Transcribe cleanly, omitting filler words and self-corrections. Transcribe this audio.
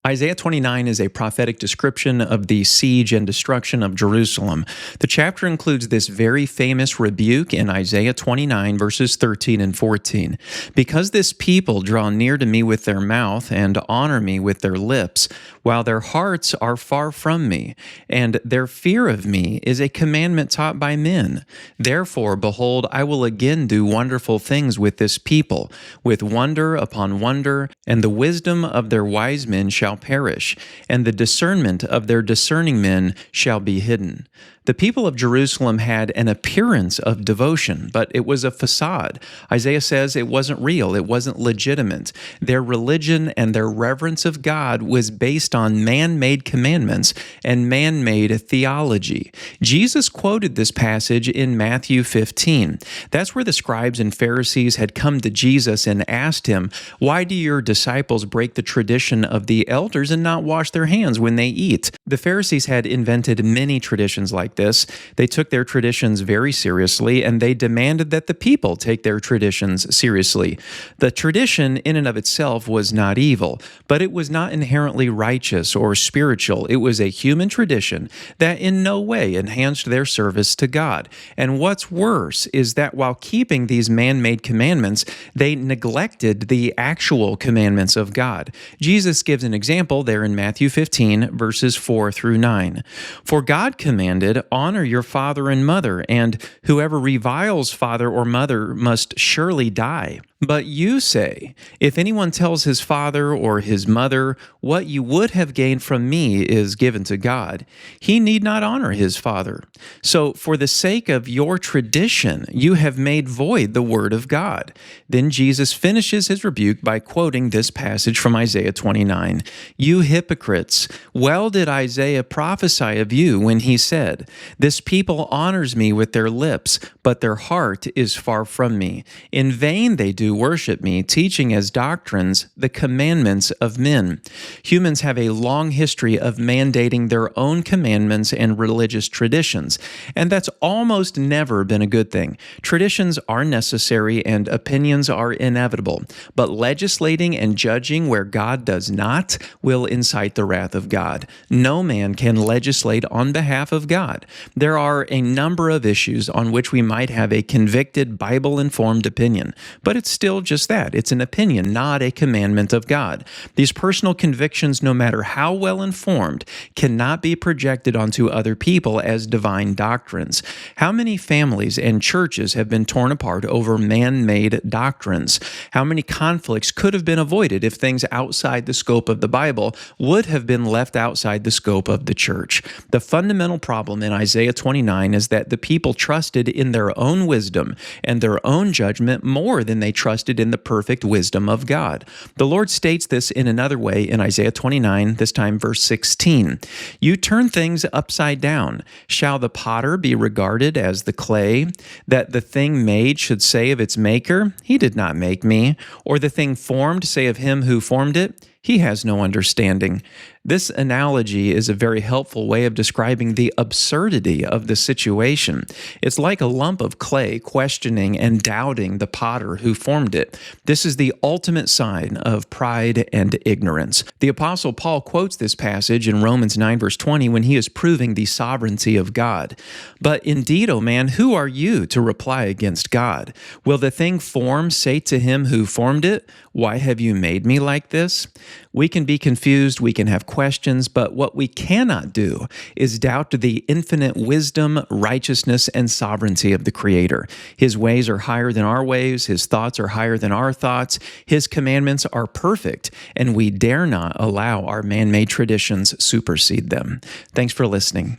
Isaiah 29 is a prophetic description of the siege and destruction of Jerusalem. The chapter includes this very famous rebuke in Isaiah 29, verses 13 and 14. Because this people draw near to me with their mouth and honor me with their lips, while their hearts are far from me, and their fear of me is a commandment taught by men. Therefore, behold, I will again do wonderful things with this people, with wonder upon wonder, and the wisdom of their wise men shall perish, and the discernment of their discerning men shall be hidden. The people of Jerusalem had an appearance of devotion, but it was a facade. Isaiah says it wasn't real, it wasn't legitimate. Their religion and their reverence of God was based on man-made commandments and man-made theology. Jesus quoted this passage in Matthew 15. That's where the scribes and Pharisees had come to Jesus and asked him, "Why do your disciples break the tradition of the elders and not wash their hands when they eat?" The Pharisees had invented many traditions like this. They took their traditions very seriously, and they demanded that the people take their traditions seriously. The tradition in and of itself was not evil, but it was not inherently righteous or spiritual. It was a human tradition that in no way enhanced their service to God. And what's worse is that while keeping these man-made commandments, they neglected the actual commandments of God. Jesus gives an example there in Matthew 15, verses 4 through 9. For God commanded, "Honor your father and mother, and whoever reviles father or mother must surely die." But you say, "If anyone tells his father or his mother, 'What you would have gained from me is given to God,' he need not honor his father. So for the sake of your tradition, you have made void the word of God." Then Jesus finishes his rebuke by quoting this passage from Isaiah 29. "You hypocrites, well did Isaiah prophesy of you when he said, 'This people honors me with their lips, but their heart is far from me. In vain they do worship me, teaching as doctrines the commandments of men.'" Humans have a long history of mandating their own commandments and religious traditions, and that's almost never been a good thing. Traditions are necessary and opinions are inevitable, but legislating and judging where God does not will incite the wrath of God. No man can legislate on behalf of God. There are a number of issues on which we might have a convicted, Bible-informed opinion, but it's still just that. It's an opinion, not a commandment of God. These personal convictions, no matter how well informed, cannot be projected onto other people as divine doctrines. How many families and churches have been torn apart over man-made doctrines? How many conflicts could have been avoided if things outside the scope of the Bible would have been left outside the scope of the church? The fundamental problem in Isaiah 29 is that the people trusted in their own wisdom and their own judgment more than they trusted in the perfect wisdom of God. The Lord states this in another way in Isaiah 29, this time verse 16. "You turn things upside down. Shall the potter be regarded as the clay, that the thing made should say of its maker, 'He did not make me,' or the thing formed say of him who formed it, 'He has no understanding.'" This analogy is a very helpful way of describing the absurdity of the situation. It's like a lump of clay questioning and doubting the potter who formed it. This is the ultimate sign of pride and ignorance. The Apostle Paul quotes this passage in Romans 9, verse 20, when he is proving the sovereignty of God. "But indeed, O man, who are you to reply against God? Will the thing formed say to him who formed it, 'Why have you made me like this?'" We can be confused, we can have questions, but what we cannot do is doubt the infinite wisdom, righteousness, and sovereignty of the Creator. His ways are higher than our ways, His thoughts are higher than our thoughts, His commandments are perfect, and we dare not allow our man-made traditions supersede them. Thanks for listening.